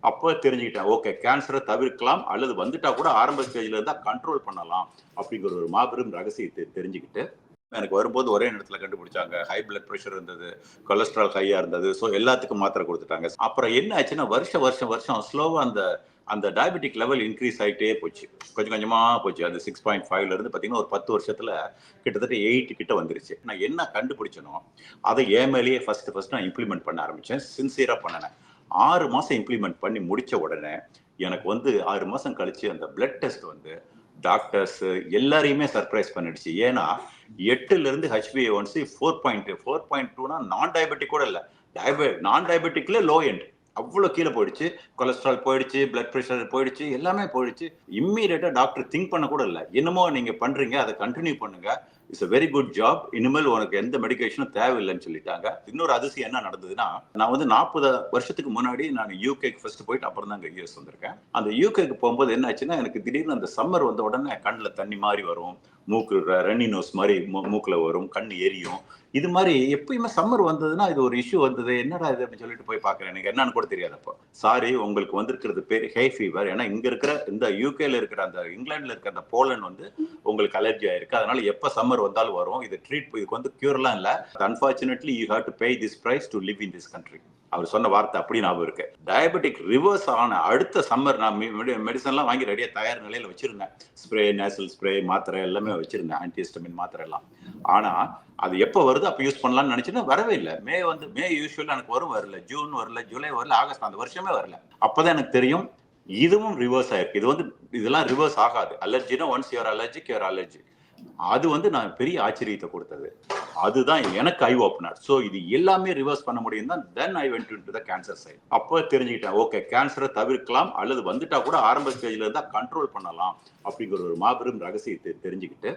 அப்போ தெரிஞ்சுக்கிட்டேன். ஓகே, கேன்சரை தவிர்க்கலாம் அல்லது வந்துட்டா கூட ஆரம்ப ஸ்டேஜ்ல இருந்தா கண்ட்ரோல் பண்ணலாம் அப்படிங்கிற ஒரு மாபெரும் ரகசியத்தை தெரிஞ்சுக்கிட்டு எனக்கு வரும்போது ஒரே நேரத்துல கண்டுபிடிச்சாங்க. ஹை பிளட் பிரஷர் இருந்தது, கொலஸ்ட்ரால் ஹையா இருந்தது. ஸோ எல்லாத்துக்கும் மாத்திரை குடுத்துட்டாங்க. அப்புறம் என்ன ஆச்சுன்னா, வருஷம் ஸ்லோவா அந்த அந்த டயபெட்டிக் லெவல் இன்கிரீஸ் ஆயிட்டே போச்சு. கொஞ்சம் கொஞ்சமா போச்சு. அது 6.5ல இருந்து பார்த்தீங்கன்னா, ஒரு 10 வருஷத்துல கிட்டத்தட்ட 8 கிட்ட வந்துருச்சு. நான் என்ன கண்டுபிடிச்சேனோ, அதை என் மேலேயே ஃபர்ஸ்ட் நான் இம்ப்ளிமெண்ட் பண்ண ஆரம்பிச்சேன். சின்சியரா பண்ணுனேன். 6 மாசம் இம்ப்ளிமெண்ட் பண்ணி முடிச்ச உடனே, எனக்கு வந்து 6 மாசம் கழிச்சு அந்த பிளட் டெஸ்ட் வந்து டாக்டர்ஸ் எல்லாரையுமே சர்ப்ரைஸ் பண்ணிடுச்சு. ஏன்னா 8ல இருந்து HbA1c 4.2னா நான் டயபெட்டிக் கூட இல்ல. நான் டயபெட்டிக்ல லோ எண்ட். அவ்வளோ கீழே போயிடுச்சு. கொலஸ்ட்ரால் போயிடுச்சு, பிளட் பிரஷர் போயிடுச்சு, எல்லாமே போயிடுச்சு. இம்மீடியட்டா டாக்டர் திங்க் பண்ண கூட இல்ல. என்னமோ நீங்க பண்றீங்க, அதை கண்டினியூ பண்ணுங்க. It's a very good job. இனிமேல் உனக்கு எந்த மெடிகேஷனும் தேவையில்லைன்னு சொல்லிட்டாங்க. இன்னொரு அதிசயம் என்ன நடந்ததுன்னா, நான் வந்து 40 வருஷத்துக்கு முன்னாடி நான் யூகேக்கு ஃபர்ஸ்ட் போயிட்டு அப்புறம் தான் யுஎஸ் வந்திருக்கேன். அந்த யூகேக்கு போகும்போது என்ன ஆச்சுன்னா, எனக்கு திடீர்னு அந்த சம்மர் வந்த உடனே கண்ணுல தண்ணி மாதிரி வரும். மூக்கு ரன்னி நோஸ் மாதிரி மூக்குல வரும், கண் எரியும். இது மாதிரி எப்பயுமே சம்மர் வந்ததுன்னா இது ஒரு இஷ்யூ வந்தது. என்னடா இது அப்படின்னு சொல்லிட்டு போய் பார்க்குறேன். எனக்கு என்னன்னு கூட தெரியாது அப்போ. சாரி, உங்களுக்கு வந்திருக்கிறது பேர் ஹே ஃபீவர். ஏன்னா இங்க இருக்கிற இந்த யூகேல இருக்கிற அந்த இங்கிலாந்துல இருக்கிற அந்த போலன் வந்து உங்களுக்கு அலர்ஜி ஆயிருக்கு. அதனால எப்ப சம்மர் வந்தாலும் வரும். இது இதுக்கு வந்து கியூர்லாம் இல்ல. Unfortunately you have to pay this price to live in this country. அவர் சொன்ன வார்த்தை அப்படி ஞாபகம் இருக்கு. டயபெட்டிக் ரிவர்ஸ் ஆன அடுத்த சம்மர் நான் மெடிசன்லாம் வாங்கி ரெடியா தயார் நிலையில வச்சிருந்தேன். ஸ்ப்ரே, நேசல் ஸ்ப்ரே, மாத்திரை எல்லாமே வச்சிருந்தேன். ஆன்டிஹிஸ்டமின் மாத்திரை எல்லாம். ஆனா அது எப்ப வருது அப்ப யூஸ் பண்ணலாம்னு நினைச்சேன்னா வரவே இல்லை. மே யூஸ்வலா எனக்கு வரல. ஜூன் வரல, ஜூலை வரல, ஆகஸ்ட் அந்த வருஷமே வரல. அப்பதான் எனக்கு தெரியும் இதுவும் ரிவர்ஸ் ஆயிருக்கு. இதெல்லாம் ரிவர்ஸ் ஆகாது. அலர்ஜினா once you're allergic you're allergy. அது வந்து நான் பெரிய ஆச்சரியத்தை கொடுத்தது. அதுதான் எனக்கு ஐ ஓப்பனர். ஸோ இது எல்லாமே ரிவர்ஸ் பண்ண முடியும் தான். Then I went into the cancer side. அப்போ தெரிஞ்சுக்கிட்டேன். ஓகே, கேன்சரை தவிர்க்கலாம் அல்லது வந்துட்டா கூட ஆரம்ப ஸ்டேஜ்ல இருந்தா கண்ட்ரோல் பண்ணலாம் அப்படிங்கிற ஒரு மாபெரும் ரகசியத்தை தெரிஞ்சுக்கிட்டு